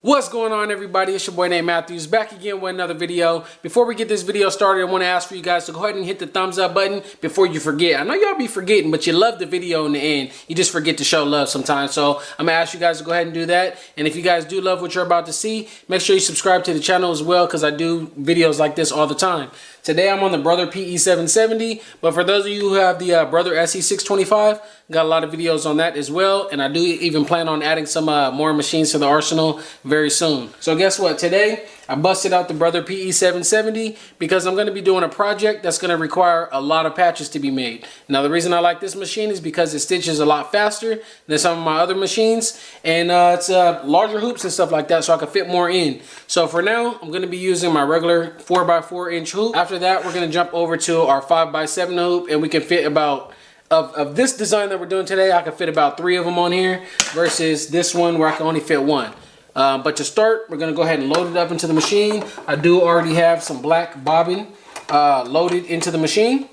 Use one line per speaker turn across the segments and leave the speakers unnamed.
What's going on, everybody? It's your boy named Matthews back again with another video. Before we get this video started, I want to ask for you guys to go ahead and hit the thumbs up button before you forget. I know y'all be forgetting, but you love the video in the end. You just forget to show love sometimes. So I'm gonna ask you guys to go ahead and do that. And if you guys do love what you're about to see, make sure you subscribe to the channel as well, because I do videos like this all the time. Today I'm on the Brother PE770, but for those of you who have the Brother SE625, got a lot of videos on that as well, and I do even plan on adding some more machines to the arsenal very soon. So guess what? Today I busted out the Brother PE770 because I'm going to be doing a project that's going to require a lot of patches to be made. Now the reason I like this machine is because it stitches a lot faster than some of my other machines, and it's larger hoops and stuff like that, so I can fit more in. So for now I'm going to be using my regular 4x4 inch hoop. After that we're going to jump over to our 5x7 hoop, and we can fit about of this design that we're doing today, I can fit about 3 of them on here versus this one where I can only fit 1. But to start, we're going to go ahead and load it up into the machine. I do already have some black bobbin loaded into the machine.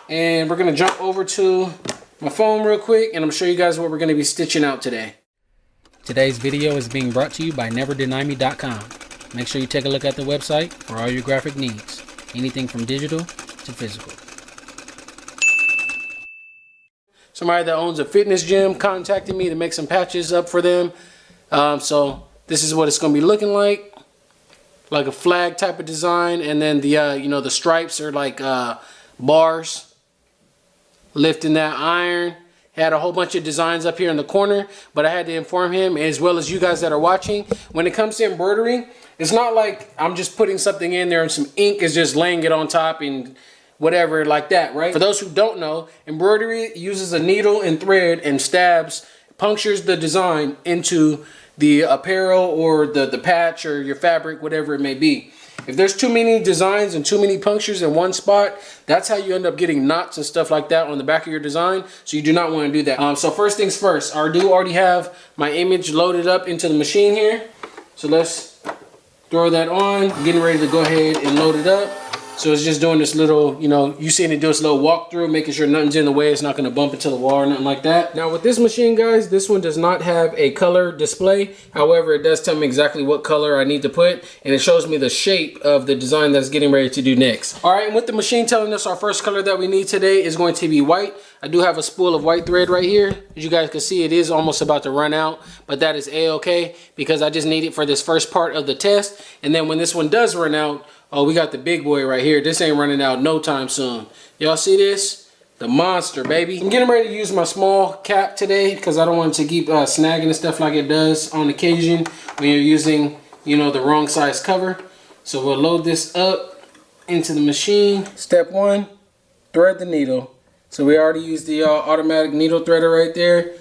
And we're going to jump over to my phone real quick, and I'm going to show you guys what we're going to be stitching out today. Today's video is being brought to you by NeverDenyMe.com. Make sure you take a look at the website for all your graphic needs. Anything from digital to physical. Somebody that owns a fitness gym contacted me to make some patches up for them. So this is what it's going to be looking like a flag type of design, and then the you know, the stripes are like bars lifting that iron. Had a whole bunch of designs up here in the corner, but I had to inform him, as well as you guys that are watching, when it comes to embroidery, it's not like I'm just putting something in there and some ink is just laying it on top and whatever like that, right? For those who don't know, embroidery uses a needle and thread and stabs, punctures the design into the apparel or the patch or your fabric, whatever it may be. If there's too many designs and too many punctures in one spot, that's how you end up getting knots and stuff like that on the back of your design. So you do not want to do that. So first things first, I do already have my image loaded up into the machine here. So let's throw that on. I'm getting ready to go ahead and load it up. So it's just doing this little, you know, you seeing it do this little walkthrough, making sure nothing's in the way. It's not going to bump into the wall or nothing like that. Now with this machine, guys, this one does not have a color display. However, it does tell me exactly what color I need to put, and it shows me the shape of the design that's getting ready to do next. All right, and with the machine telling us our first color that we need today is going to be white. I do have a spool of white thread right here. As you guys can see, it is almost about to run out, but that is a-okay because I just need it for this first part of the test. And then when this one does run out, oh, we got the big boy right here. This ain't running out no time soon. Y'all see this? The monster, baby. I'm getting ready to use my small cap today because I don't want it to keep snagging and stuff like it does on occasion when you're using, you know, the wrong size cover. So we'll load this up into the machine. Step 1, thread the needle. So we already used the automatic needle threader right there.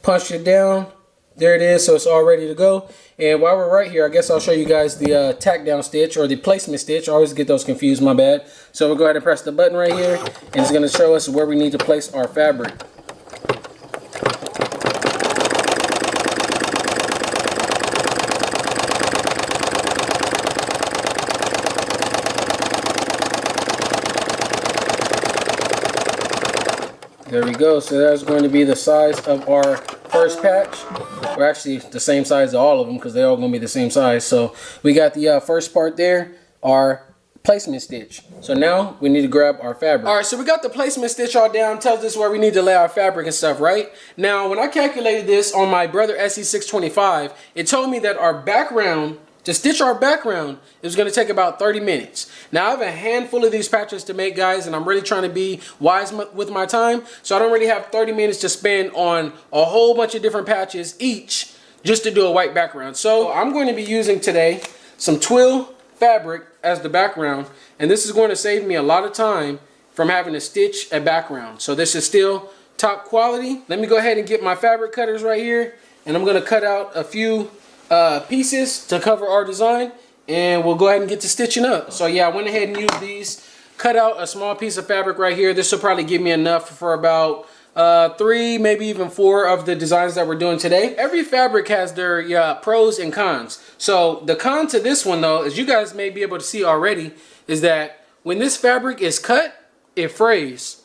Punch it down. There it is, so it's all ready to go. And while we're right here, I guess I'll show you guys the tack down stitch or the placement stitch. I always get those confused, my bad. So we'll go ahead and press the button right here, and it's going to show us where we need to place our fabric. There we go. So that's going to be the size of our first patch. We're actually the same size as all of them because they're all going to be the same size. So we got the first part there, our placement stitch. So now we need to grab our fabric. All right, so we got the placement stitch all down. Tells us where we need to lay our fabric and stuff, right? Now, when I calculated this on my Brother SE625, it told me that our background, to stitch our background, it was going to take about 30 minutes. Now I have a handful of these patches to make, guys, and I'm really trying to be wise with my time. So I don't really have 30 minutes to spend on a whole bunch of different patches each just to do a white background. So I'm going to be using today some twill fabric as the background, and this is going to save me a lot of time from having to stitch a background. So this is still top quality. Let me go ahead and get my fabric cutters right here, and I'm going to cut out a few pieces to cover our design, and we'll go ahead and get to stitching up. So yeah, I went ahead and used these, cut out a small piece of fabric right here. This will probably give me enough for about 3, maybe even 4 of the designs that we're doing today. Every fabric has their pros and cons. So the con to this one, though, as you guys may be able to see already, is that when this fabric is cut, it frays.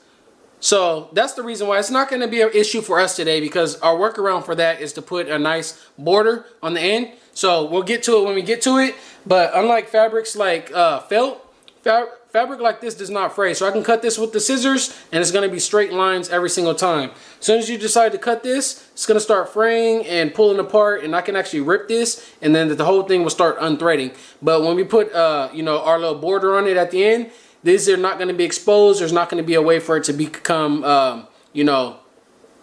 So that's the reason why it's not going to be an issue for us today, because our workaround for that is to put a nice border on the end. So we'll get to it when we get to it. But unlike fabrics like felt, fabric like this does not fray. So I can cut this with the scissors and it's going to be straight lines every single time. As soon as you decide to cut this, it's going to start fraying and pulling apart, and I can actually rip this and then the whole thing will start unthreading. But when we put you know, our little border on it at the end, these are not going to be exposed. There's not going to be a way for it to become you know,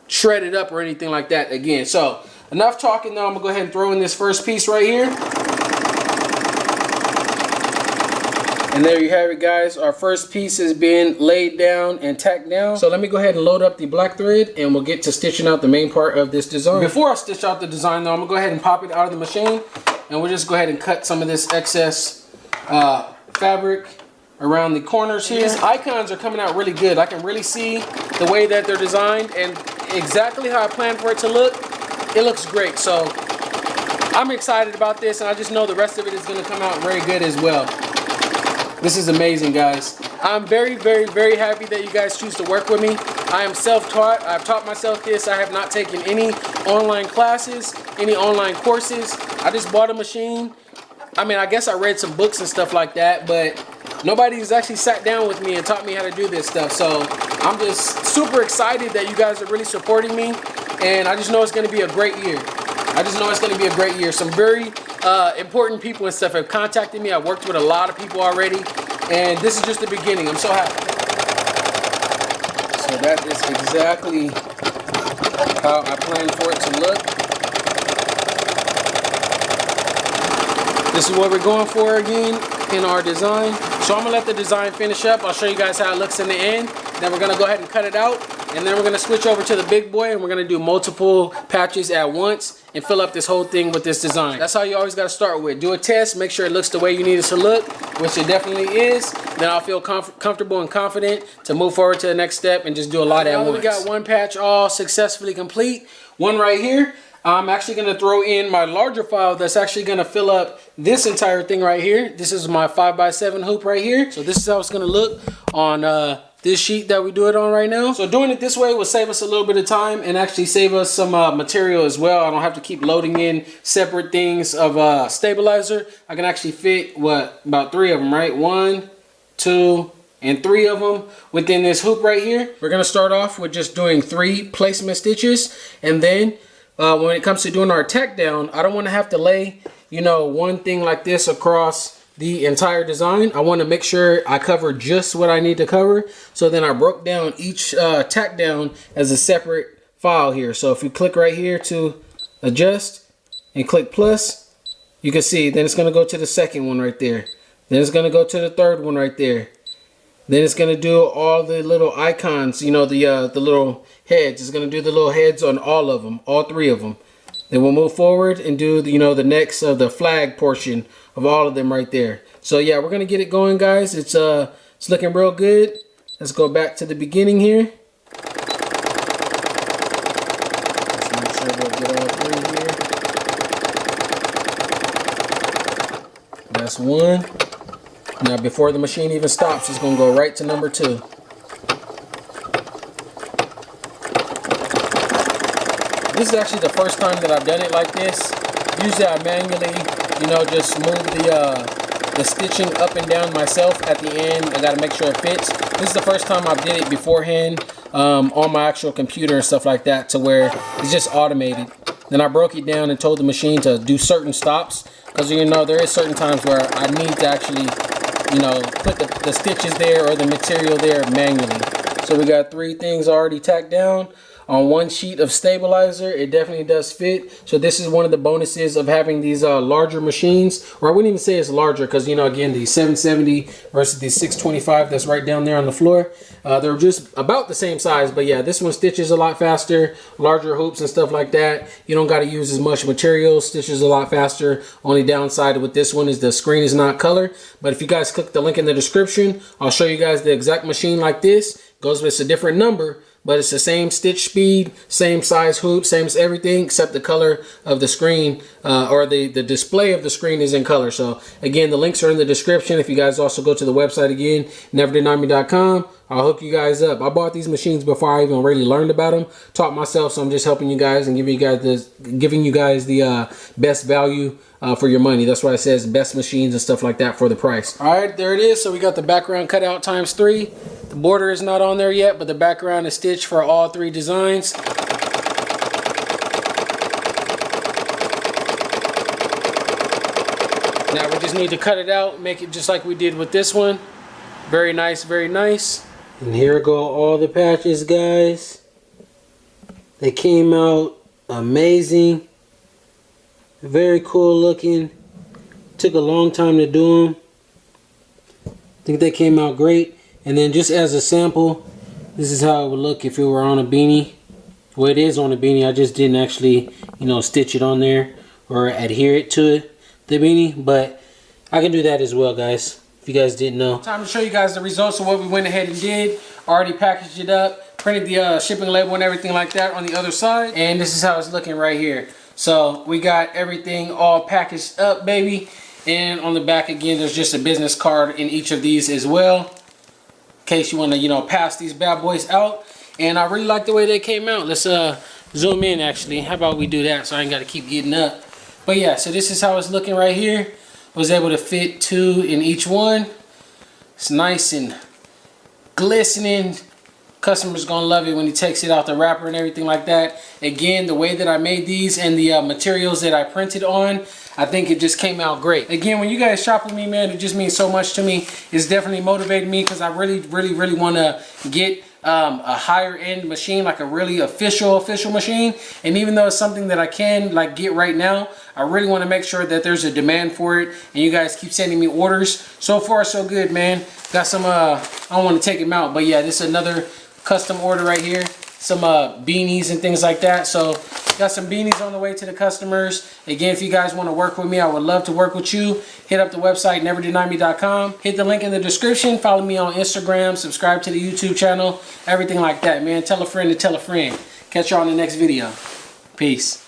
shredded up or anything like that again. So enough talking now. I'm going to go ahead and throw in this first piece right here. And there you have it, guys. Our first piece has been laid down and tacked down. So let me go ahead and load up the black thread and we'll get to stitching out the main part of this design. Before I stitch out the design though, I'm gonna go ahead and pop it out of the machine and we'll just go ahead and cut some of this excess fabric around the corners here. These icons are coming out really good. I can really see the way that they're designed and exactly how I planned for it to look. It looks great. So I'm excited about this, and I just know the rest of it is gonna come out very good as well. This is amazing, guys. I'm very, very, very happy that you guys choose to work with me. I am self-taught. I've taught myself this. I have not taken any online classes, any online courses. I just bought a machine. I mean, I guess I read some books and stuff like that, but nobody's actually sat down with me and taught me how to do this stuff. So I'm just super excited that you guys are really supporting me, and I just know it's going to be a great year. I just know it's going to be a great year. Some very important people and stuff have contacted me. I've worked with a lot of people already, and this is just the beginning. I'm so happy. So that is exactly how I planned for it to look. This is what we're going for again in our design. So I'm gonna let the design finish up. I'll show you guys how it looks in the end. Then we're gonna go ahead and cut it out, and then we're gonna switch over to the big boy and we're gonna do multiple patches at once and fill up this whole thing with this design. That's how you always gotta start with. Do a test, make sure it looks the way you need it to look, which it definitely is. Then I'll feel comfortable and confident to move forward to the next step and just do a lot at once. We got one patch all successfully complete. One right here. I'm actually going to throw in my larger file that's actually going to fill up this entire thing right here. This is my 5x7 hoop right here. So this is how it's going to look on this sheet that we do it on right now. So doing it this way will save us a little bit of time and actually save us some material as well. I don't have to keep loading in separate things of stabilizer. I can actually fit, what, about 3 of them, right? 1, 2, and 3 of them within this hoop right here. We're going to start off with just doing 3 placement stitches, and then when it comes to doing our tack down, I don't want to have to lay, you know, one thing like this across the entire design. I want to make sure I cover just what I need to cover. So then I broke down each tack down as a separate file here. So if you click right here to adjust and click plus, you can see then it's going to go to the second one right there. Then it's going to go to the third one right there. Then it's going to do all the little icons, you know, the little heads. It's going to do the little heads on all of them, all 3 of them. Then we'll move forward and do, you know, the next of the flag portion of all of them right there. So yeah, we're going to get it going, guys. It's looking real good. Let's go back to the beginning here. Let's make sure we'll get all 3 here. That's 1. Now before the machine even stops, it's going to go right to number 2. This is actually the first time that I've done it like this. Usually I manually, you know, just move the stitching up and down myself at the end. I got to make sure it fits. This is the first time I've did it beforehand on my actual computer and stuff like that, to where it's just automated. Then I broke it down and told the machine to do certain stops, because, you know, there is certain times where I need to actually, you know, put the stitches there or the material there manually. So we got 3 things already tacked down on one sheet of stabilizer. It definitely does fit. So this is one of the bonuses of having these larger machines, or I wouldn't even say it's larger, because, you know, again, the 770 versus the 625 that's right down there on the floor, they're just about the same size. But yeah, this one stitches a lot faster, larger hoops and stuff like that. You don't got to use as much material, stitches a lot faster. Only downside with this one is the screen is not color. But if you guys click the link in the description, I'll show you guys the exact machine like this. Goes with a different number, but it's the same stitch speed, same size hoop, same as everything, except the color of the screen or the display of the screen is in color. So again, the links are in the description. If you guys also go to the website again, neverdenieme.com, I'll hook you guys up. I bought these machines before I even really learned about them. Taught myself, so I'm just helping you guys and giving you guys the best value for your money. That's why it says best machines and stuff like that for the price. All right, there it is. So we got the background cut out ×3. The border is not on there yet, but the background is stitched for all 3 designs. Now we just need to cut it out, make it just like we did with this one. Very nice, very nice. And here go all the patches, guys. They came out amazing. Very cool looking. Took a long time to do them. I think they came out great. And then just as a sample, this is how it would look if it were on a beanie. Well, it is on a beanie. I just didn't actually, you know, stitch it on there or adhere it to it, the beanie. But I can do that as well, guys. If you guys didn't know. Time to show you guys the results of what we went ahead and did. Already packaged it up, printed the shipping label and everything like that on the other side. And this is how it's looking right here. So we got everything all packaged up, baby. And on the back again, there's just a business card in each of these as well, in case you want to, you know, pass these bad boys out. And I really like the way they came out. Let's zoom in actually. How about we do that so I ain't got to keep getting up. But yeah, so this is how it's looking right here. Was able to fit 2 in each one. It's nice and glistening. Customer's gonna love it when he takes it out the wrapper and everything like that. Again, the way that I made these and the materials that I printed on, I think it just came out great. Again, when you guys shop with me, man, it just means so much to me. It's definitely motivated me because I really want to get a higher end machine, like a really official machine. And even though it's something that I can like get right now, I really want to make sure that there's a demand for it and you guys keep sending me orders. So far so good, man. Got some I don't want to take them out, but yeah, this is another custom order right here. Some beanies and things like that. So got some beanies on the way to the customers. Again, if you guys want to work with me, I would love to work with you. Hit up the website neverdenieme.com. Hit the link in the description. Follow me on Instagram. Subscribe to the YouTube channel. Everything like that, man. Tell a friend to tell a friend. Catch y'all in the next video. Peace.